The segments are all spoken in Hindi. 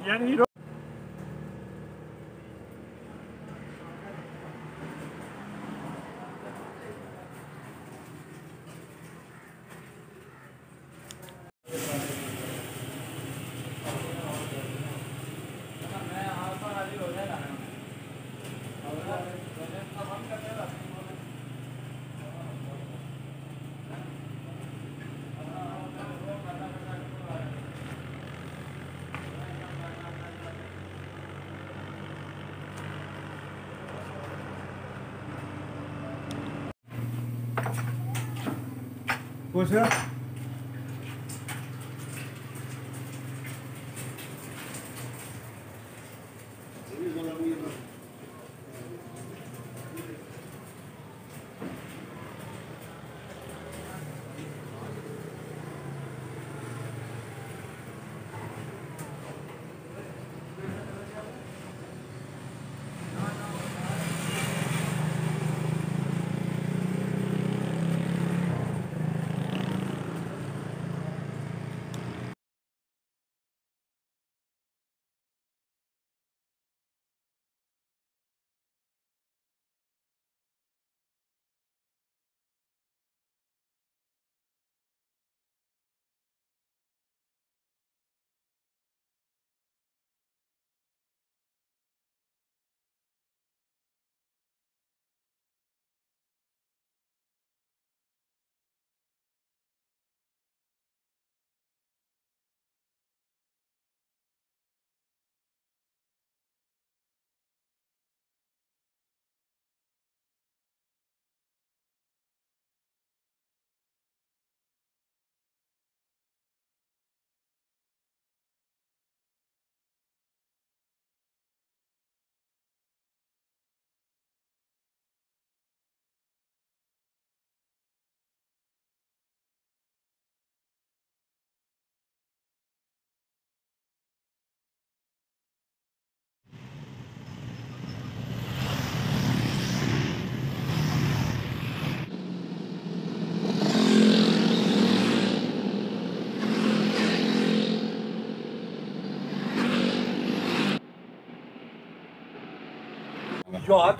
Yani खुश है।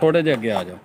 थोड़े जे अगे आ जाओ।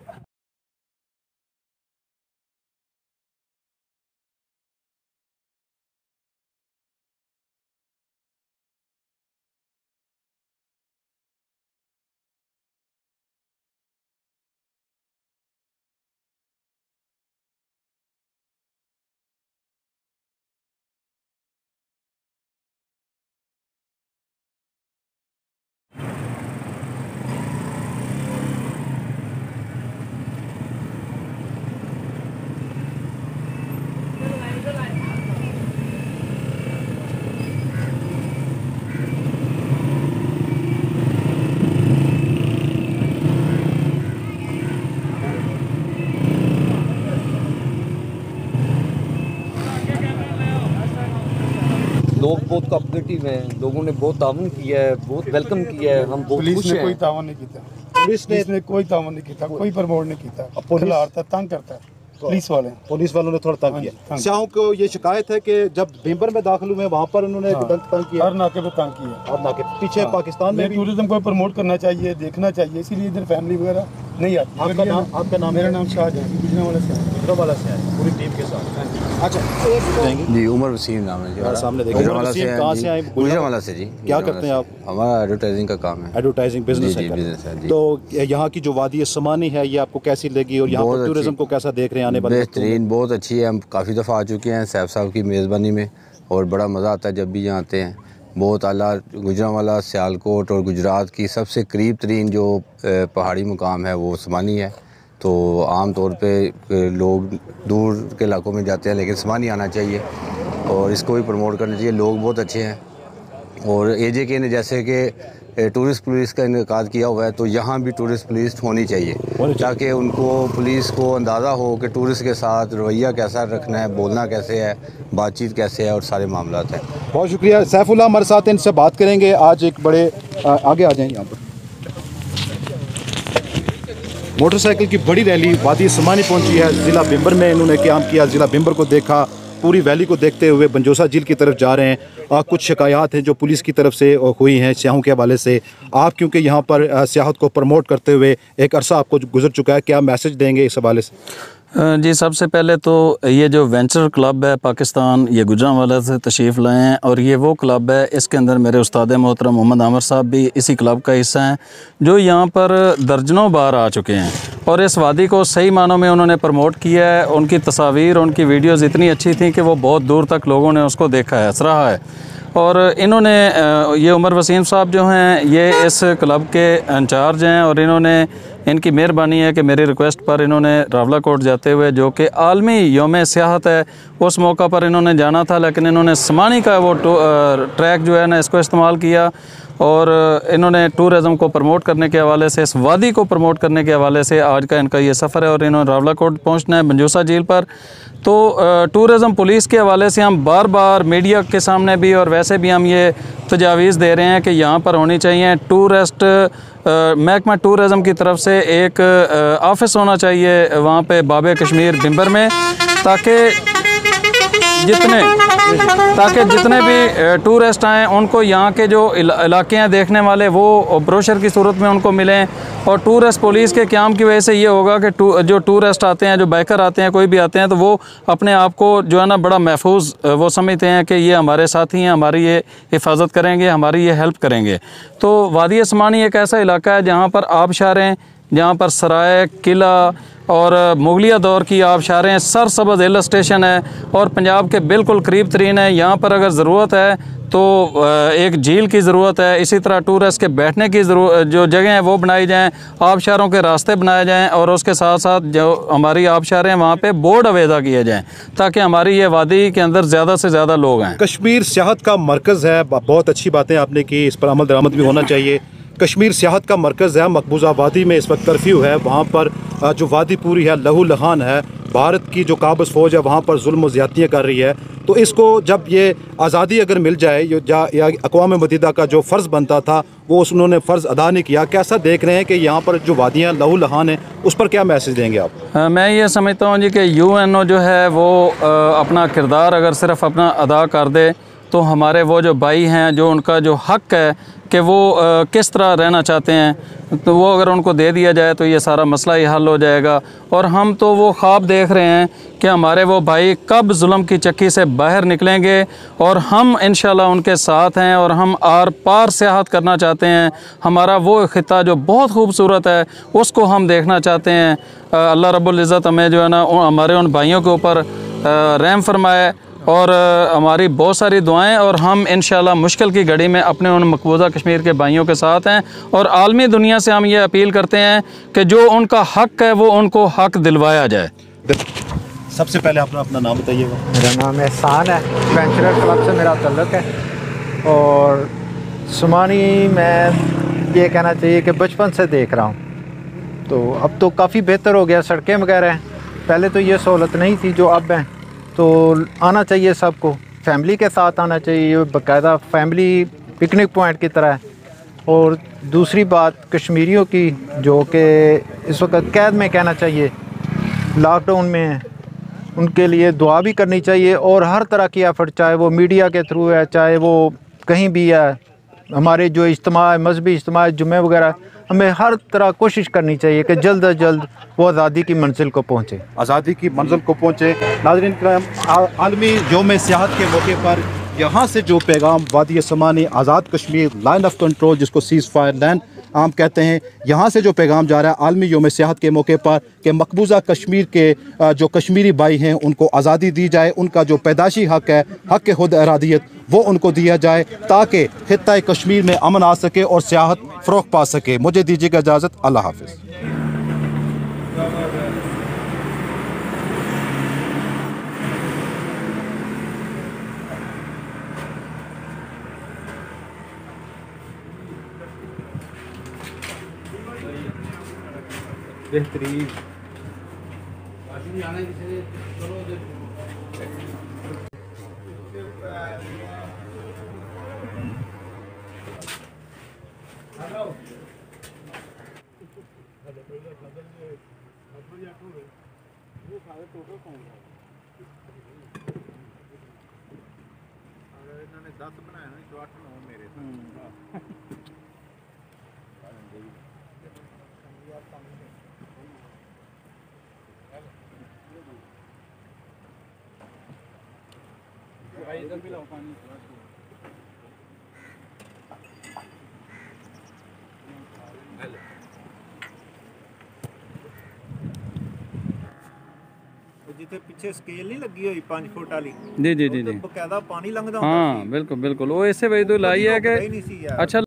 लोग बहुत कोऑपरेटिव हैं, लोगों ने बहुत ताउन किया है, बहुत वेलकम किया है, हम बहुत खुश हैं। कोई ताउन नहीं किया, पुलिस ने कोई ताउन नहीं किया, कोई प्रमोट नहीं किया। पुलिस तंग करता है, पुलिस वालों ने थोड़ा तंग किया। शाहों को ये शिकायत है कि जब भीमबर में दाखिल हुए वहाँ पर उन्होंने तंग किया, हर नाके पे तंग किया, और नाके पीछे पाकिस्तान में टूरिज्म को प्रमोट करना चाहिए, देखना चाहिए, इसीलिए इधर फैमिली वगैरह नहीं आती। आपका नाम? मेरा नाम शाहजहां, गुजरांवाला से है, पूरी टीम के साथ। अच्छा, जी उमर वसीम नाम है जी। सामने देखिए, कहाँ से आए? गुजरांवाला से जी। क्या करते हैं आप? हमारा एडवर्टाइजिंग का काम है। एडवर्टाइजिंग बिजनेस है। तो यहाँ की जो वादी समानी है ये आपको कैसी लगी, और यहाँ पर टूरिज्म को कैसा देख रहे हैं आने वाले? बेहतरीन, बहुत अच्छी है। हम काफ़ी दफ़ा आ चुके हैं सैफ साहब की मेज़बानी में, और बड़ा मज़ा आता है जब भी यहाँ आते हैं। बहुत आला। गुजरांवाला, सियालकोट और गुजरात की सबसे करीब तरीन जो पहाड़ी मुकाम है वो समानी है। तो आम तौर पे लोग दूर के इलाकों में जाते हैं, लेकिन समानी आना चाहिए और इसको भी प्रमोट करना चाहिए। लोग बहुत अच्छे हैं, और AJK ने जैसे कि टूरिस्ट पुलिस का इनकाद किया हुआ है, तो यहाँ भी टूरिस्ट पुलिस होनी चाहिए, ताकि उनको पुलिस को अंदाज़ा हो कि टूरिस्ट के साथ रवैया कैसा रखना है, बोलना कैसे है, बातचीत कैसे है, और सारे मामला हैं। बहुत शुक्रिया। सैफुल्लाह हमारे साथ, इनसे बात करेंगे। आज एक बड़े आगे आ जाएँ यहाँ पर। मोटरसाइकिल की बड़ी रैली वादी समानी पहुंची है। ज़िला बिम्बर में इन्होंने क़याम किया, ज़िला बिम्बर को देखा, पूरी वैली को देखते हुए बंजोसा झील की तरफ जा रहे हैं। कुछ शिकायत हैं जो पुलिस की तरफ से हुई हैं सियाहों के हवाले से। आप क्योंकि यहाँ पर सियाहत को प्रमोट करते हुए एक अरसा आपको गुजर चुका है, क्या मैसेज देंगे इस हवाले से? जी, सबसे पहले तो ये जो वेंचर क्लब है पाकिस्तान, ये गुजरांवाला से तशरीफ़ लाए हैं और ये वो क्लब है, इसके अंदर मेरे उस्ताद मोहतरम मोहम्मद आमिर साहब भी इसी क्लब का हिस्सा हैं, जो यहाँ पर दर्जनों बार आ चुके हैं और इस वादी को सही मानों में उन्होंने प्रमोट किया है। उनकी तस्वीर, उनकी वीडियोज़ इतनी अच्छी थी कि वो बहुत दूर तक लोगों ने उसको देखा है, सराहा है। और इन्होंने ये उमर वसीम साहब जो हैं, ये इस क्लब के इंचार्ज हैं और इन्होंने, इनकी मेहरबानी है कि मेरी रिक्वेस्ट पर इन्होंने रावलाकोट जाते हुए, जो कि आलमी यौम सियाहत है, उस मौका पर इन्होंने जाना था, लेकिन इन्होंने समानी का वो ट्रैक जो है ना, इसको इस्तेमाल किया और इन्होंने टूरिज़म को प्रमोट करने के हवाले से, इस वादी को प्रमोट करने के हवाले से आज का इनका ये सफ़र है और इन्होंने रावलाकोट पहुंचना है बंजोसा झील पर। तो टूरिज़म पुलिस के हवाले से हम बार बार मीडिया के सामने भी और वैसे भी हम ये तजावीज़ दे रहे हैं कि यहाँ पर होनी चाहिए टूरिस्ट महकमा टूरिज़म की तरफ से एक ऑफिस होना चाहिए वहाँ पे बाबे कश्मीर बिम्बर में, ताकि जितने भी टूरिस्ट आएँ उनको यहाँ के जो इलाके हैं देखने वाले, वो ब्रोशर की सूरत में उनको मिलें। और टूरिस्ट पुलिस के क़याम की वजह से ये होगा कि जो टूरिस्ट आते हैं, जो बाइकर आते हैं, कोई भी आते हैं, तो वो अपने आप को जो है ना बड़ा महफूज वो समझते हैं कि ये हमारे साथी हैं, हमारी ये हिफाजत करेंगे, हमारी ये हेल्प करेंगे। तो वादी समानी एक ऐसा इलाका है जहाँ पर आबशारें, जहाँ पर सराय, किला और मुगलिया दौर की आबशारें, सरसब्ज़ हिल स्टेशन है और पंजाब के बिल्कुल करीब तरीन है। यहाँ पर अगर ज़रूरत है तो एक झील की ज़रूरत है, इसी तरह टूरिस्ट के बैठने की जो जगह हैं वो बनाई जाएँ, आबशारों के रास्ते बनाए जाएँ और उसके साथ साथ जो हमारी आबशारें हैं वहाँ पे बोर्ड अवेदा किए जाएँ, ताकि हमारी ये वादी के अंदर ज़्यादा से ज़्यादा लोग आएँ। कश्मीर सियाहत का मरकज़ है, बहुत अच्छी बातें आपने की, इस पर अमल दरामद भी होना चाहिए। कश्मीर सियाहत का मरकज़ है, मकबूजा वादी में इस वक्त कर्फ्यू है, वहाँ पर जो वादी पूरी है लहू लहान है। भारत की जो काबिज़ फ़ौज है वहाँ पर जुल्म व ज़्यादतियाँ कर रही है। तो इसको जब ये आज़ादी अगर मिल जाए या अक़वाम मुत्तहिदा का जो फ़र्ज़ बनता था वो उन्होंने फ़र्ज़ अदा नहीं किया, कैसा देख रहे हैं कि यहाँ पर जो वादियाँ लहू लहान हैं, उस पर क्या मैसेज देंगे आप? मैं ये समझता हूँ जी कि UNO जो है वो अपना किरदार अगर सिर्फ अपना अदा कर दे तो हमारे वो जो भाई हैं, जो उनका जो हक़ है कि वो किस तरह रहना चाहते हैं, तो वो अगर उनको दे दिया जाए तो ये सारा मसला ही हल हो जाएगा। और हम तो वो ख्वाब देख रहे हैं कि हमारे वो भाई कब जुल्म की चक्की से बाहर निकलेंगे और हम इंशाल्लाह उनके साथ हैं और हम आर पार सियाहत करना चाहते हैं। हमारा वो ख़ित्ता जो बहुत खूबसूरत है उसको हम देखना चाहते हैं। अल्लाह रब्बुल इज़्ज़त हमें जो है ना हमारे उन भाइयों के ऊपर रहम फरमाए और हमारी बहुत सारी दुआएं, और हम इंशाल्लाह मुश्किल की घड़ी में अपने उन मकबूजा कश्मीर के भाइयों के साथ हैं और आलमी दुनिया से हम ये अपील करते हैं कि जो उनका हक़ है वो उनको हक़ दिलवाया जाए। सबसे पहले अपना नाम बताइएगा। मेरा नाम एहसान है, वेंचर क्लब से मेरा तल्लुक़ है और सुमानी में ये कहना चाहिए कि बचपन से देख रहा हूँ, तो अब तो काफ़ी बेहतर हो गया, सड़कें वगैरह हैं, पहले तो ये सहूलत नहीं थी जो अब हैं। तो आना चाहिए सबको, फैमिली के साथ आना चाहिए, बाकायदा फैमिली पिकनिक पॉइंट की तरह है। और दूसरी बात कश्मीरियों की, जो कि इस वक्त कैद में कहना चाहिए, लॉकडाउन में, उनके लिए दुआ भी करनी चाहिए और हर तरह की एफर्ट, चाहे वो मीडिया के थ्रू है, चाहे वो कहीं भी है, हमारे जो इज्तिमा, मजहबी इज्तिमा, जुम्मे वगैरह, हमें हर तरह कोशिश करनी चाहिए कि जल्द अज जल्द वो आज़ादी की मंजिल को पहुँचे, आज़ादी की मंजिल को पहुँचे। नाज़रीन किराम, आलमी यौम सियाहत के मौके पर यहाँ से जो पैगाम वादी समानी, Azad Kashmir, line of control, जिसको सीज़ फायर लाइन आम कहते हैं, यहाँ से जो पैगाम जा रहा है आलमी यौम सियाहत के मौके पर कि मकबूजा कश्मीर के जो कश्मीरी भाई हैं उनको आज़ादी दी जाए, उनका जो पैदाशी हक़ है, हक़ खुद इरादियत, वो उनको दिया जाए ताकि खित्ता कश्मीर में अमन आ सके और सियाहत फ़रोग़ पा सके। मुझे दीजिएगा इजाज़त, अल्लाह हाफ़िज़। बेहतरीन हेलो इन्होंने 10 बनाए ना, तो 8-9 मेरे जिथे पीछे स्केल नहीं लगी हुई 5 फुट वाली जी जी जी जी बकायदा पानी लंघदा हाँ बिल्कुल बिल्कुल वो इसे वजह तो लाई है कि अच्छा